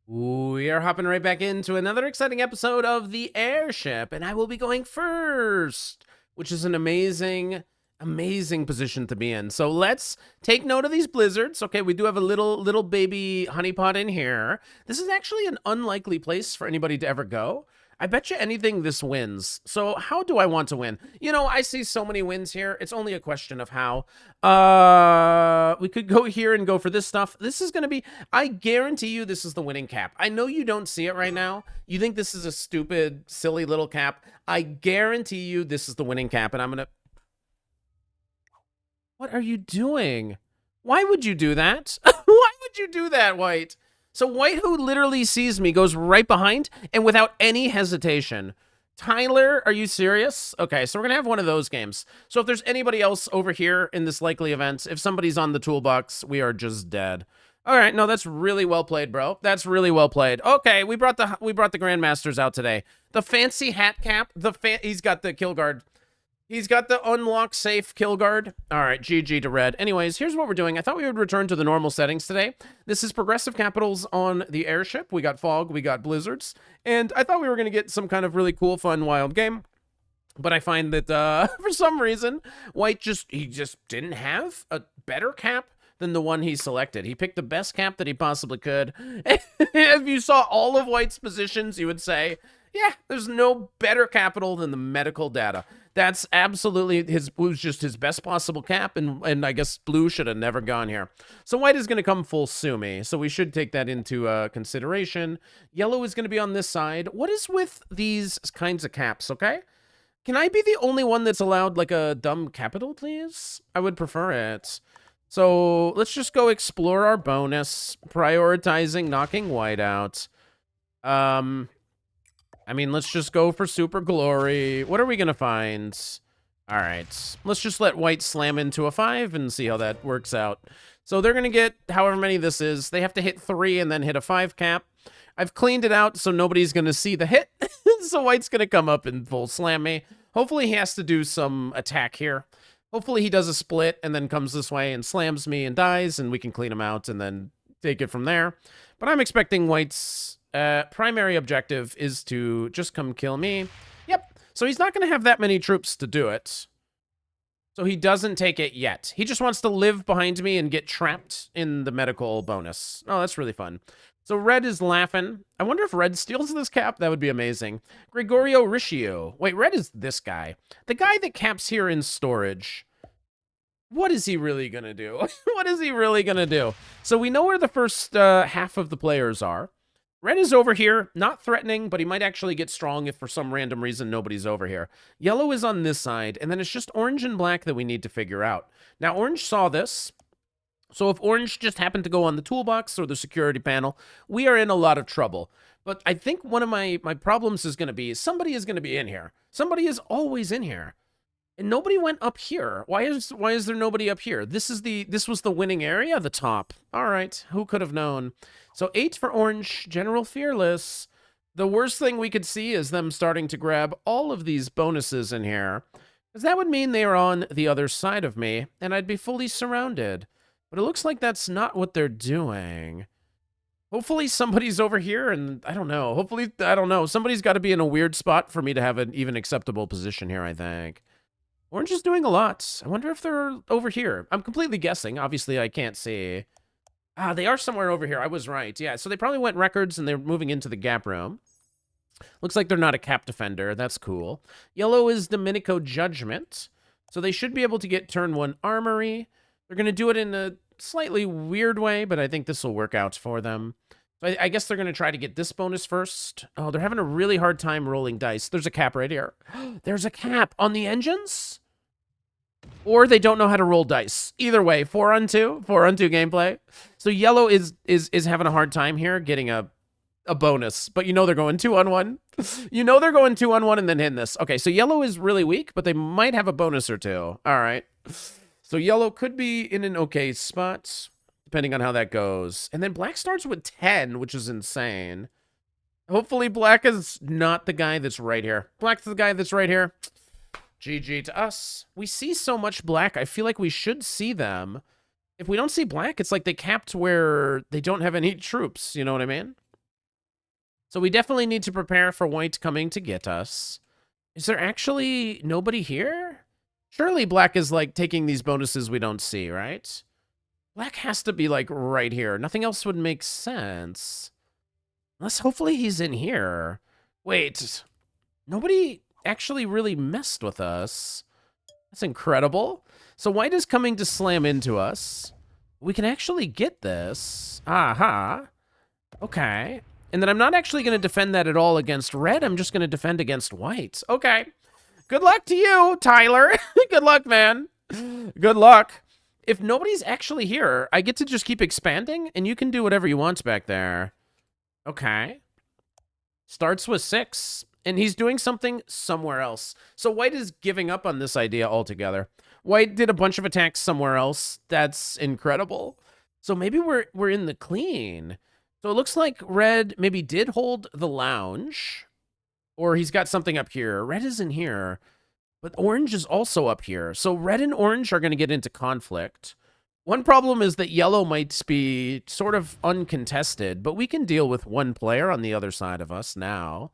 We are hopping right back into another exciting episode of the Airship, and I will be going first, which is an amazing, amazing position to be in. So let's take note of these blizzards. Okay, we do have a little baby honeypot in here. This is actually an unlikely place for anybody to ever go. I bet you anything this wins. So how do I want to win? You know, I see so many wins here. It's only a question of how. We could go here and go for this stuff. This is going to be, I guarantee you this is the winning cap. I know you don't see it right now. You think this is a stupid, silly little cap. I guarantee you this is the winning cap, and I'm going to... What are you doing? Why would you do that? Why would you do that, White? So White, who literally sees me, goes right behind and without any hesitation. Tyler, are you serious? Okay, so we're going to have one of those games. So if there's anybody else over here in this likely event, if somebody's on the toolbox, we are just dead. All right, no, that's really well played, bro. That's really well played. Okay, we brought the Grandmasters out today. The fancy hat cap, he's got the kill guard. He's got the unlock safe kill guard. All right, GG to red. Anyways, here's what we're doing. I thought we would return to the normal settings today. This is progressive capitals on the Airship. We got fog, we got blizzards, and I thought we were going to get some kind of really cool, fun, wild game. But I find that for some reason, White just didn't have a better cap than the one he selected. He picked the best cap that he possibly could. If you saw all of White's positions, you would say, yeah, there's no better capital than the medical data. That's absolutely was just his best possible cap, and I guess blue should have never gone here. So White is going to come full Sumi, so we should take that into consideration. Yellow is going to be on this side. What is with these kinds of caps, okay? Can I be the only one that's allowed like a dumb capital, please? I would prefer it. So let's just go explore our bonus, prioritizing knocking White out. I mean, let's just go for super glory. What are we going to find? All right. Let's just let White slam into a 5 and see how that works out. So they're going to get however many this is. They have to hit 3 and then hit a 5 cap. I've cleaned it out so nobody's going to see the hit. So White's going to come up and full slam me. Hopefully he has to do some attack here. Hopefully he does a split and then comes this way and slams me and dies, and we can clean him out and then take it from there. But I'm expecting White's primary objective is to just come kill me. Yep. So he's not going to have that many troops to do it. So he doesn't take it yet. He just wants to live behind me and get trapped in the medical bonus. Oh, that's really fun. So red is laughing. I wonder if red steals this cap. That would be amazing. Gregorio Riccio. Wait, red is this guy. The guy that caps here in storage. What is he really going to do? What is he really going to do? So we know where the first half of the players are. Red is over here, not threatening, but he might actually get strong if for some random reason nobody's over here. Yellow is on this side, and then it's just orange and black that we need to figure out. Now, orange saw this, so if orange just happened to go on the toolbox or the security panel, we are in a lot of trouble. But I think one of my problems is going to be somebody is going to be in here. Somebody is always in here. And nobody went up here. Why is there nobody up here? This was the winning area, the top. All right, who could have known? So 8 for orange, General Fearless. The worst thing we could see is them starting to grab all of these bonuses in here, because that would mean they are on the other side of me, and I'd be fully surrounded. But it looks like that's not what they're doing. Hopefully somebody's over here, and I don't know. Hopefully, I don't know. Somebody's got to be in a weird spot for me to have an even acceptable position here, I think. Orange is doing a lot. I wonder if they're over here. I'm completely guessing. Obviously, I can't see. Ah, they are somewhere over here. I was right. Yeah, so they probably went records, and they're moving into the gap room. Looks like they're not a cap defender. That's cool. Yellow is Dominico Judgment. So they should be able to get turn 1 armory. They're going to do it in a slightly weird way, but I think this will work out for them. So I guess they're going to try to get this bonus first. Oh, they're having a really hard time rolling dice. There's a cap right here. There's a cap on the engines? Or they don't know how to roll dice. Either way, 4-on-2 gameplay. So yellow is having a hard time here getting a bonus, but you know they're going 2-on-1. You know they're going 2-on-1 and then hitting this. Okay, so yellow is really weak, but they might have a bonus or two. All right. So yellow could be in an okay spot, depending on how that goes. And then black starts with 10, which is insane. Hopefully black is not the guy that's right here. Black's the guy that's right here. GG to us. We see so much black. I feel like we should see them. If we don't see black, it's like they capped where they don't have any troops. You know what I mean? So we definitely need to prepare for white coming to get us. Is there actually nobody here? Surely black is like taking these bonuses we don't see, right? Black has to be like right here. Nothing else would make sense. Unless hopefully he's in here. Wait, nobody actually really messed with us. That's incredible. So white is coming to slam into us. We can actually get this. Aha. Okay. And then I'm not actually going to defend that at all against red. I'm just going to defend against white. Okay. Good luck to you, Tyler. Good luck, man. Good luck. If nobody's actually here, I get to just keep expanding, and you can do whatever you want back there. Okay. Starts with 6, and he's doing something somewhere else. So white is giving up on this idea altogether. White did a bunch of attacks somewhere else. That's incredible. So maybe we're in the clean. So it looks like red maybe did hold the lounge, or he's got something up here. Red isn't here, but orange is also up here. So red and orange are going to get into conflict. One problem is that yellow might be sort of uncontested, but we can deal with one player on the other side of us now.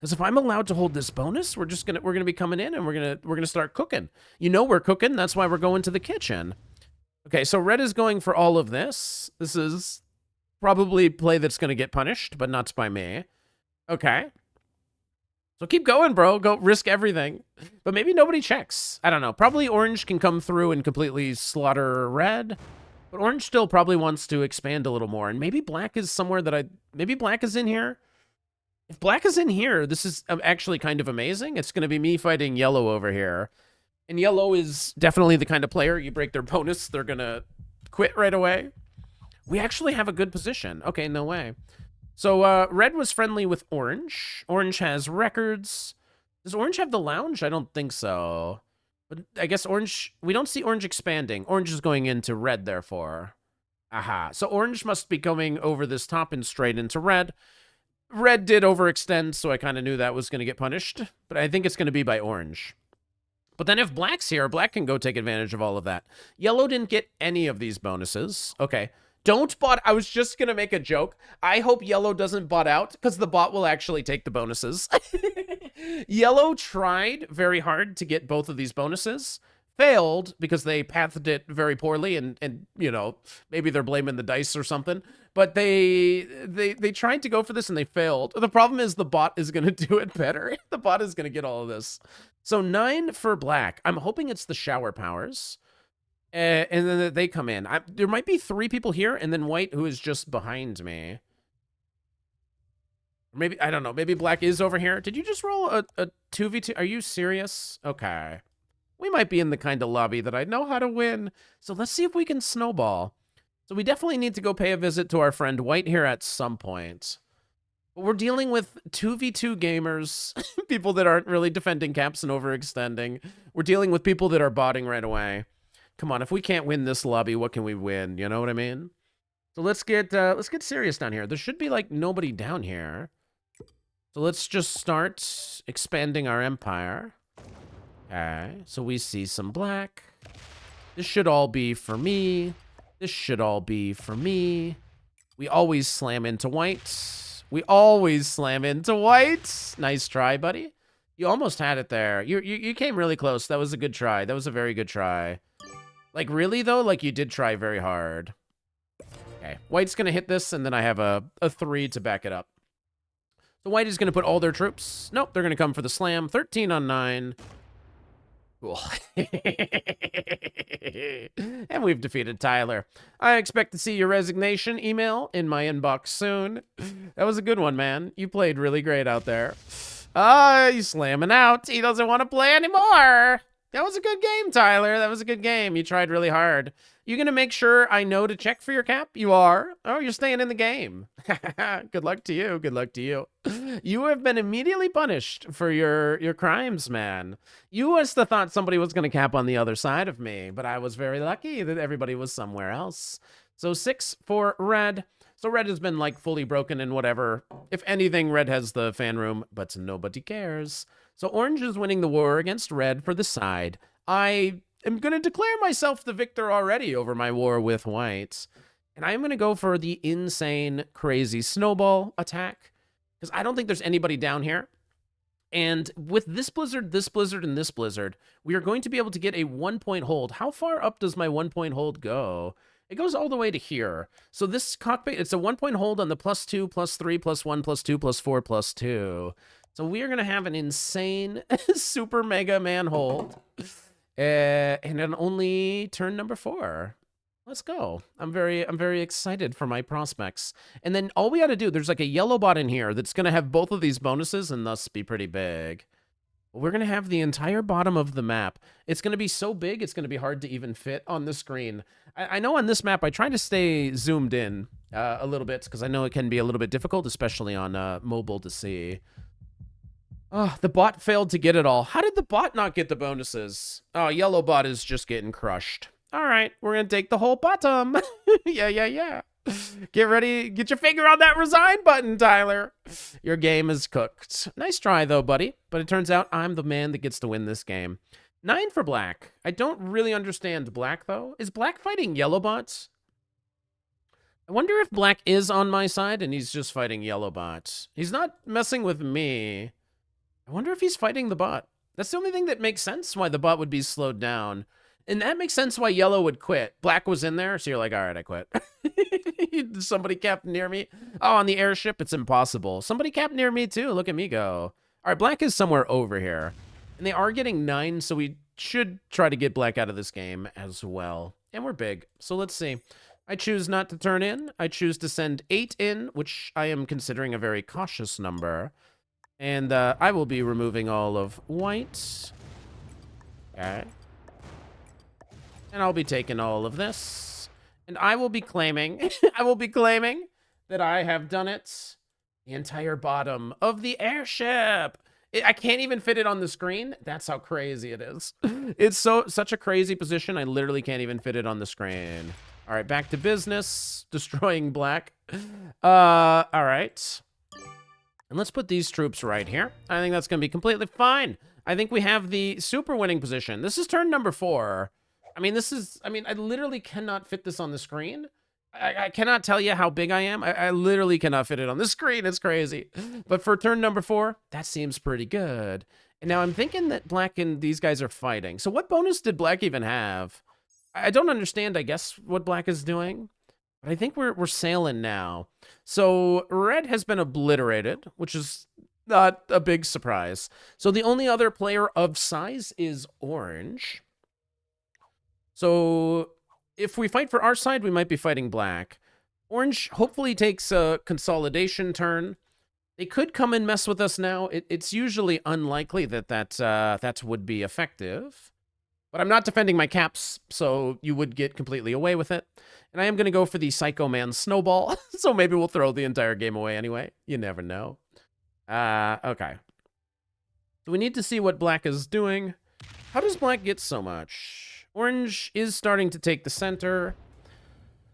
Because if I'm allowed to hold this bonus, we're gonna be coming in and we're gonna start cooking. You know we're cooking. That's why we're going to the kitchen. Okay, so red is going for all of this. This is probably play that's gonna get punished, but not by me. Okay. So keep going, bro. Go risk everything. But maybe nobody checks. I don't know. Probably orange can come through and completely slaughter red. But orange still probably wants to expand a little more. And maybe black is somewhere that maybe black is in here. If black is in here, this is actually kind of amazing. It's going to be me fighting yellow over here. And yellow is definitely the kind of player, you break their bonus, they're going to quit right away. We actually have a good position. Okay, no way. So red was friendly with orange. Orange has records. Does orange have the lounge? I don't think so. But I guess orange, we don't see orange expanding. Orange is going into red, therefore. Aha. So orange must be going over this top and straight into red. Red did overextend, so I kind of knew that was going to get punished. But I think it's going to be by orange. But then if black's here, black can go take advantage of all of that. Yellow didn't get any of these bonuses. Okay. Don't bot. I was just going to make a joke. I hope yellow doesn't bot out because the bot will actually take the bonuses. Yellow tried very hard to get both of these bonuses. Failed because they pathed it very poorly and you know, maybe they're blaming the dice or something. But they tried to go for this and they failed. The problem is the bot is going to do it better. The bot is going to get all of this. So 9 for black. I'm hoping it's the shower powers. And then they come in. There might be 3 people here, and then white, who is just behind me. Maybe, I don't know. Maybe black is over here. Did you just roll a 2v2? Are you serious? Okay. We might be in the kind of lobby that I know how to win. So let's see if we can snowball. So we definitely need to go pay a visit to our friend white here at some point. But we're dealing with 2v2 gamers, people that aren't really defending caps and overextending. We're dealing with people that are botting right away. Come on, if we can't win this lobby, what can we win? You know what I mean? So let's get serious down here. There should be like nobody down here. So let's just start expanding our empire. Okay, so we see some black. This should all be for me. This should all be for me. We always slam into white. We always slam into white. Nice try, buddy. You almost had it there. You came really close. That was a good try. That was a very good try. Like, really, though? Like, you did try very hard. Okay. White's going to hit this, and then I have a 3 to back it up. So white is going to put all their troops. Nope, they're going to come for the slam. 13 on 9. Cool. And we've defeated Tyler. I expect to see your resignation email in my inbox soon. That was a good one, man. You played really great out there. He's slamming out. He doesn't want to play anymore. That was a good game, Tyler. That was a good game. You tried really hard. You gonna make sure I know to check for your cap? You are. Oh, you're staying in the game. Good luck to you. Good luck to you. You have been immediately punished for your crimes, man. You must have thought somebody was gonna cap on the other side of me, but I was very lucky that everybody was somewhere else. So 6 for red. So red has been like fully broken and whatever. If anything, red has the fan room, but nobody cares. So orange is winning the war against red for the side. I am going to declare myself the victor already over my war with white. And I'm going to go for the insane, crazy snowball attack. because I don't think there's anybody down here. And with this blizzard, and this blizzard, we are going to be able to get a 1-point hold. How far up does my 1-point hold go? It goes all the way to here. So this cockpit, it's a 1-point hold on the +2, +3, +1, +2, +4, +2. So we are going to have an insane super mega man hold. And on only turn number 4. Let's go. I'm very excited for my prospects. And then all we got to do, there's like a yellow bot in here that's going to have both of these bonuses and thus be pretty big. We're going to have the entire bottom of the map. It's going to be so big, it's going to be hard to even fit on the screen. I know on this map, I try to stay zoomed in a little bit because I know it can be a little bit difficult, especially on mobile to see. Oh, the bot failed to get it all. How did the bot not get the bonuses? Oh, yellow bot is just getting crushed. All right, we're going to take the whole bottom. Yeah. Get ready. Get your finger on that resign button, Tyler. Your game is cooked. Nice try, though, buddy. But it turns out I'm the man that gets to win this game. 9 for black. I don't really understand black, though. Is black fighting yellow bots? I wonder if black is on my side and he's just fighting yellow bots. He's not messing with me. I wonder if he's fighting the bot. That's the only thing that makes sense why the bot would be slowed down. And that makes sense why yellow would quit. Black was in there, so you're like, all right, I quit. Somebody capped near me. Oh, on the airship, it's impossible. Somebody capped near me, too. Look at me go. All right, black is somewhere over here. And they are getting 9, so we should try to get black out of this game as well. And we're big, so let's see. I choose not to turn in. I choose to send 8 in, which I am considering a very cautious number. And I will be removing all of white. Okay. And I'll be taking all of this. And I will be claiming, that I have done it. The entire bottom of the airship. I can't even fit it on the screen. That's how crazy it is. It's such a crazy position. I literally can't even fit it on the screen. All right, back to business. Destroying black. All right. And let's put these troops right here. I think that's going to be completely fine. I think we have the super winning position. This is turn number 4. I mean, I literally cannot fit this on the screen. I cannot tell you how big I am. I literally cannot fit it on the screen. It's crazy. But for turn number 4, that seems pretty good. And now I'm thinking that black and these guys are fighting. So what bonus did black even have? I don't understand, I guess, what black is doing. But I think we're sailing now. So red has been obliterated, which is not a big surprise. So the only other player of size is orange. So if we fight for our side, we might be fighting black. Orange hopefully takes a consolidation turn. They could come and mess with us now. It's usually unlikely that would be effective. But I'm not defending my caps, so you would get completely away with it. And I am going to go for the Psycho Man Snowball, so maybe we'll throw the entire game away anyway. You never know. Okay. So we need to see what black is doing. How does black get so much? Orange is starting to take the center.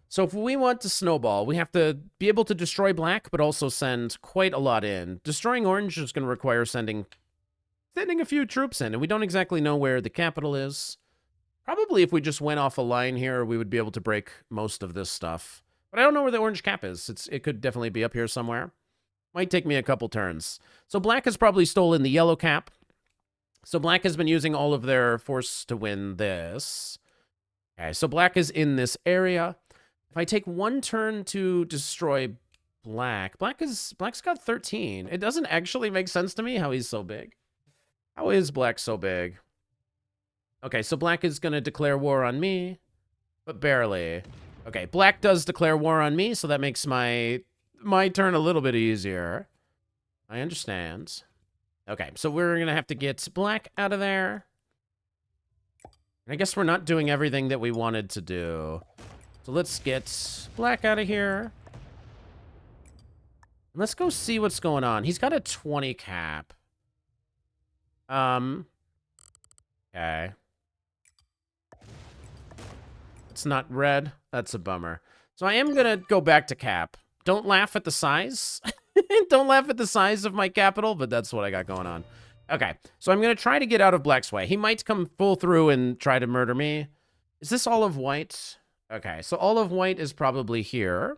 So if we want to snowball, we have to be able to destroy black, but also send quite a lot in. Destroying orange is going to require sending a few troops in, and we don't exactly know where the capital is. Probably if we just went off a line here, we would be able to break most of this stuff. But I don't know where the orange cap is. It could definitely be up here somewhere. Might take me a couple turns. So black has probably stolen the yellow cap. So black has been using all of their force to win this. Okay, so black is in this area. If I take 1 turn to destroy black's got 13. It doesn't actually make sense to me how he's so big. How is black so big? Okay, so black is going to declare war on me, but barely. Okay, black does declare war on me, so that makes my turn a little bit easier. I understand. Okay, so we're going to have to get black out of there. I guess we're not doing everything that we wanted to do. So let's get black out of here. Let's go see what's going on. He's got a 20 cap. Okay. It's not red. That's a bummer. So I am going to go back to cap. Don't laugh at the size. Don't laugh at the size of my capital, but that's what I got going on. Okay, so I'm going to try to get out of black's way. He might come full through and try to murder me. Is this all of white? Okay, so all of white is probably here.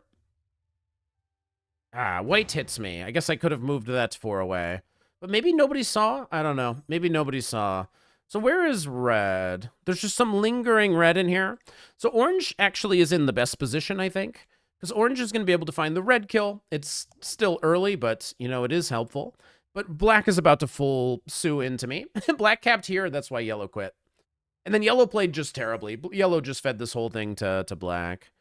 Ah, white hits me. I guess I could have moved that 4 away. But maybe nobody saw? I don't know. Maybe nobody saw. So where is red? There's just some lingering red in here. So orange actually is in the best position, I think. Because orange is going to be able to find the red kill. It's still early, but, you know, it is helpful. But black is about to full sue into me. Black capped here, that's why yellow quit. And then yellow played just terribly. Yellow just fed this whole thing to black.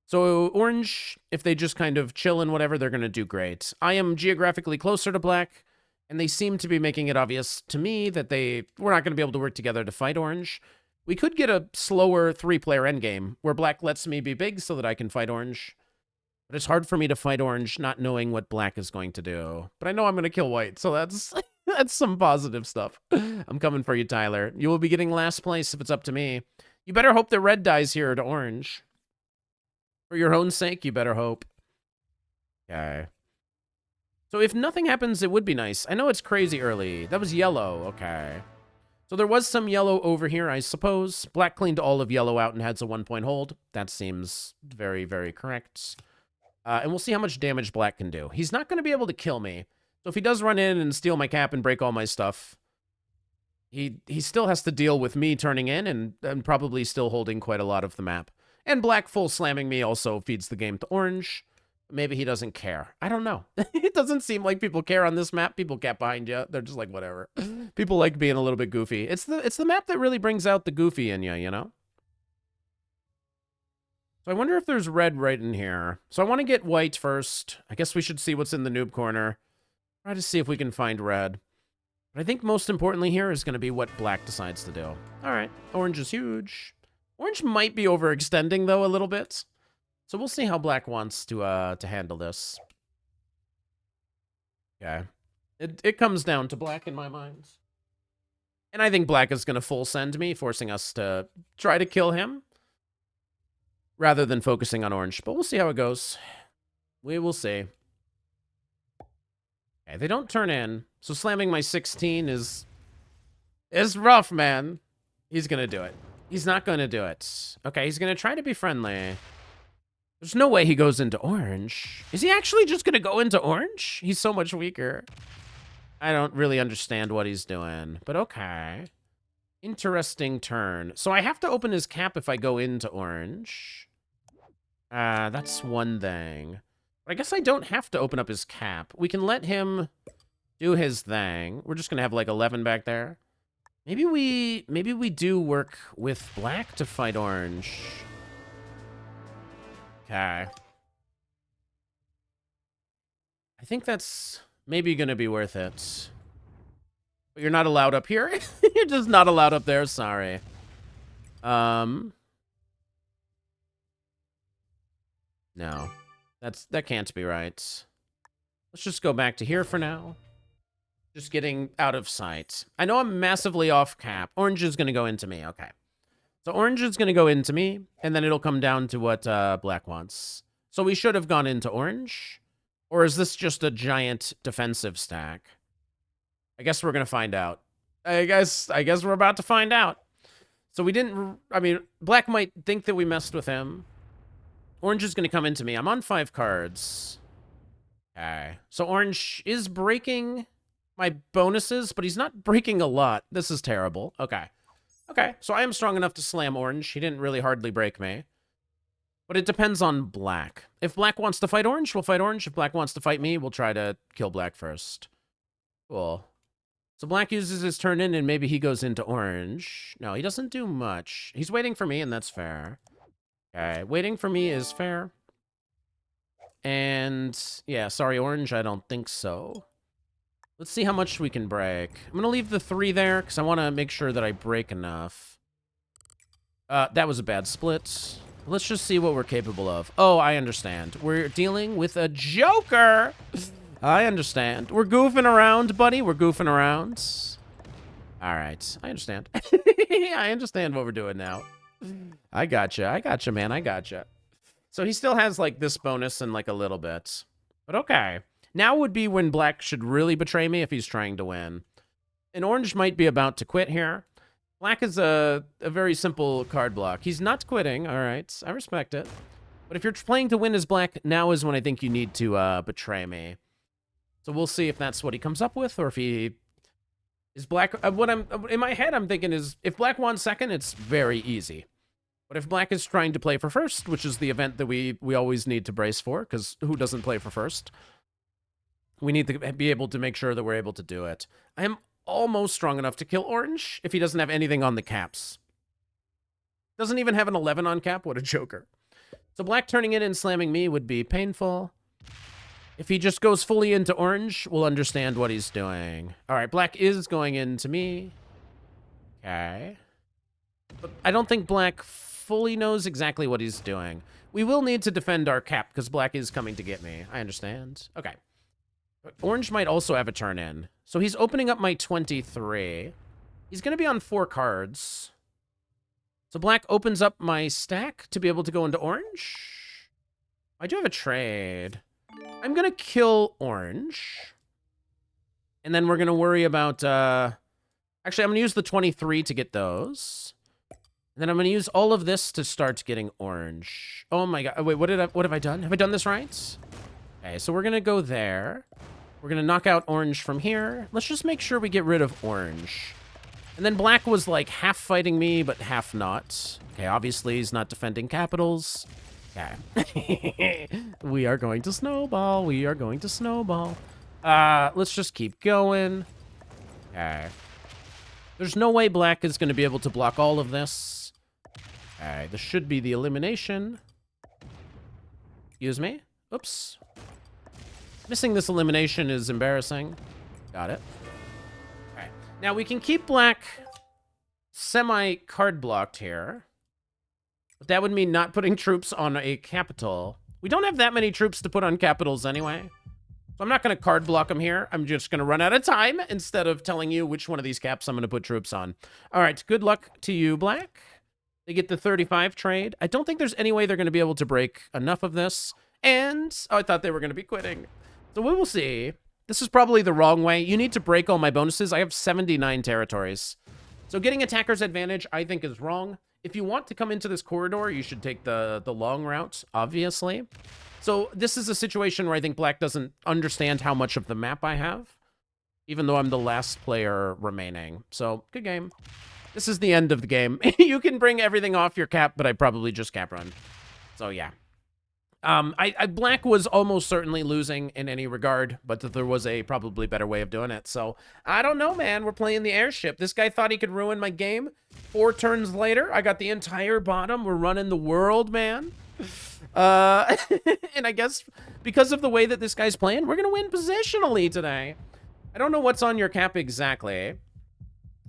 So orange, if they just kind of chill and whatever, they're going to do great. I am geographically closer to black, and they seem to be making it obvious to me that we're not going to be able to work together to fight orange. We could get a slower 3-player endgame, where black lets me be big so that I can fight orange. But it's hard for me to fight orange not knowing what black is going to do. But I know I'm going to kill white, so that's that's some positive stuff. I'm coming for you, Tyler. You will be getting last place if it's up to me. You better hope that red dies here to orange. For your own sake, you better hope. Okay. So if nothing happens, it would be nice. I know it's crazy early. That was yellow. Okay. So there was some yellow over here, I suppose. Black cleaned all of yellow out and has a 1-point hold. That seems very, very correct. And we'll see how much damage black can do. He's not going to be able to kill me. So if he does run in and steal my cap and break all my stuff, he still has to deal with me turning in and probably still holding quite a lot of the map. And black full slamming me also feeds the game to orange. Maybe he doesn't care. I don't know. It doesn't seem like people care on this map. People cap behind you. They're just like, whatever. People like being a little bit goofy. It's the map that really brings out the goofy in you know? So I wonder if there's red right in here. So I want to get white first. I guess we should see what's in the noob corner. Try to see if we can find red. But I think most importantly here is going to be what black decides to do. All right. Orange is huge. Orange might be overextending, though, a little bit. So we'll see how black wants to handle this. Okay. It comes down to black in my mind. And I think black is going to full send me, forcing us to try to kill him. Rather than focusing on orange. But we'll see how it goes. We will see. Okay, they don't turn in. So slamming my 16 is rough, man. He's going to do it. He's not going to do it. Okay, he's going to try to be friendly. There's no way he goes into orange. Is he actually just going to go into orange? He's so much weaker. I don't really understand what he's doing. But okay. Interesting turn. So I have to open his cap if I go into orange. That's one thing. But I guess I don't have to open up his cap. We can let him do his thing. We're just going to have like 11 back there. Maybe we do work with black to fight orange. Okay. I think that's maybe going to be worth it. But you're not allowed up here? You're just not allowed up there. Sorry. No. That can't be right. Let's just go back to here for now. Just getting out of sight. I know I'm massively off cap. Orange is going to go into me. Okay. So orange is going to go into me, and then it'll come down to what black wants. So we should have gone into orange. Or is this just a giant defensive stack? I guess we're going to find out. I guess we're about to find out. So we didn't... I mean, black might think that we messed with him. Orange is going to come into me. I'm on 5 cards. Okay. So orange is breaking my bonuses, but he's not breaking a lot. This is terrible. Okay. Okay. So I am strong enough to slam orange. He didn't really hardly break me. But it depends on black. If black wants to fight orange, we'll fight orange. If black wants to fight me, we'll try to kill black first. Cool. So black uses his turn in, and maybe he goes into orange. No, he doesn't do much. He's waiting for me, and that's fair. Okay, waiting for me is fair. And, yeah, sorry, orange, I don't think so. Let's see how much we can break. I'm going to leave the 3 there, because I want to make sure that I break enough. That was a bad split. Let's just see what we're capable of. Oh, I understand. We're dealing with a joker! I understand. We're goofing around, buddy. We're goofing around. All right, I understand. I understand what we're doing now. I gotcha, man, I gotcha. So he still has, like, this bonus and, like, a little bit. But okay. Now would be when black should really betray me if he's trying to win. And orange might be about to quit here. Black is a very simple card block. He's not quitting, all right. I respect it. But if you're playing to win as black, now is when I think you need to betray me. So we'll see if that's what he comes up with, or if he is black. What I'm in my head, I'm thinking is if black won second, it's very easy. But if black is trying to play for first, which is the event that we always need to brace for, because who doesn't play for first? We need to be able to make sure that we're able to do it. I am almost strong enough to kill orange if he doesn't have anything on the caps. Doesn't even have an 11 on cap. What a joker. So black turning in and slamming me would be painful. If he just goes fully into orange, we'll understand what he's doing. All right, black is going into me. Okay. But I don't think black fully knows exactly what he's doing. We will need to defend our cap because black is coming to get me. I understand. Okay. But orange might also have a turn in. So he's opening up my 23. He's going to be on 4 cards. So black opens up my stack to be able to go into orange. I do have a trade. I'm going to kill orange. And then we're going to worry about... Actually, I'm going to use the 23 to get those. And then I'm going to use all of this to start getting orange. Oh my god. Wait, what have I done? Have I done this right? Okay, so we're going to go there. We're going to knock out orange from here. Let's just make sure we get rid of orange. And then black was like half fighting me, but half not. Okay, obviously he's not defending capitals. Okay. We are going to snowball. We are going to snowball. Let's just keep going. Okay. There's no way black is going to be able to block all of this. Okay, this should be the elimination. Excuse me. Oops. Missing this elimination is embarrassing. Got it. Okay. Now we can keep black semi-card blocked here. But that would mean not putting troops on a capital. We don't have that many troops to put on capitals anyway. So I'm not going to card block them here. I'm just going to run out of time instead of telling you which one of these caps I'm going to put troops on. All right, good luck to you, black. They get the 35 trade. I don't think there's any way they're going to be able to break enough of this. And I thought they were going to be quitting. So we will see. This is probably the wrong way. You need to break all my bonuses. I have 79 territories. So getting attacker's advantage, I think, is wrong. If you want to come into this corridor, you should take the long route, obviously. So this is a situation where I think black doesn't understand how much of the map I have, even though I'm the last player remaining. So, good game. This is the end of the game. You can bring everything off your cap, but I probably just cap run. So, yeah. Black was almost certainly losing in any regard, but there was a probably better way of doing it. So, I don't know, man. We're playing the airship. This guy thought he could ruin my game. 4 turns later, I got the entire bottom. We're running the world, man. And I guess because of the way that this guy's playing, we're going to win positionally today. I don't know what's on your cap exactly,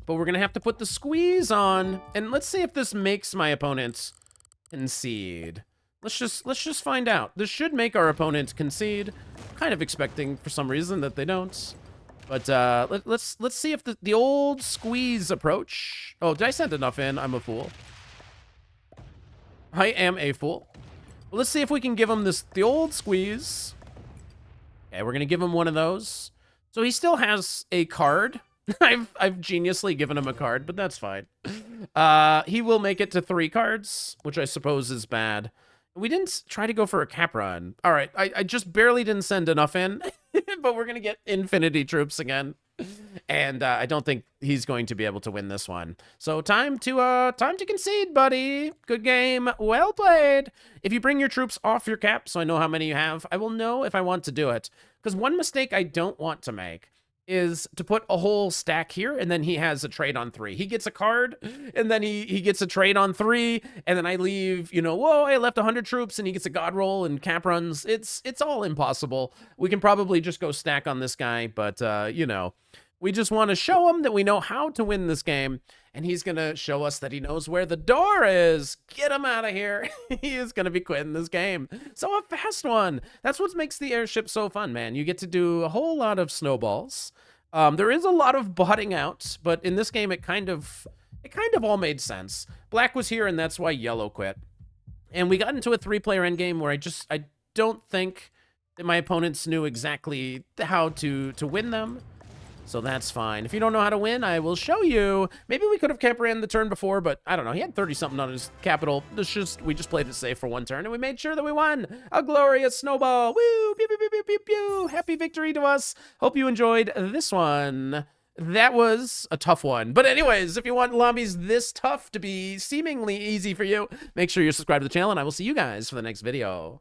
but we're going to have to put the squeeze on. And let's see if this makes my opponent concede. Let's just find out. This should make our opponent concede. I'm kind of expecting for some reason that they don't. But let's see if the old squeeze approach. Oh, did I send enough in? I'm a fool. I am a fool. Well, let's see if we can give him the old squeeze. Okay, we're gonna give him one of those. So he still has a card. I've geniusly given him a card, but that's fine. He will make it to 3 cards, which I suppose is bad. We didn't try to go for a cap run. All right, I just barely didn't send enough in, but we're gonna get infinity troops again. And I don't think he's going to be able to win this one. So time to concede, buddy. Good game. Well played. If you bring your troops off your cap, so I know how many you have, I will know if I want to do it. Because one mistake I don't want to make is to put a whole stack here, and then he has a trade on 3. He gets a card, and then he gets a trade on 3, and then I leave, you know, whoa, I left 100 troops, and he gets a god roll and cap runs. It's all impossible. We can probably just go stack on this guy, but, you know, we just want to show him that we know how to win this game, and he's going to show us that he knows where the door is. Get him out of here. He is going to be quitting this game. So a fast one. That's what makes the airship so fun, man. You get to do a whole lot of snowballs. There is a lot of botting out, but in this game, it kind of all made sense. Black was here, and that's why yellow quit. And we got into a 3-player endgame where I don't think that my opponents knew exactly how to win them. So that's fine. If you don't know how to win, I will show you. Maybe we could have camp ran the turn before, but I don't know. He had 30-something on his capital. We just played it safe for one turn, and we made sure that we won. A glorious snowball. Woo! Pew, pew, pew, pew, pew, pew. Happy victory to us. Hope you enjoyed this one. That was a tough one. But anyways, if you want lobbies this tough to be seemingly easy for you, make sure you're subscribed to the channel, and I will see you guys for the next video.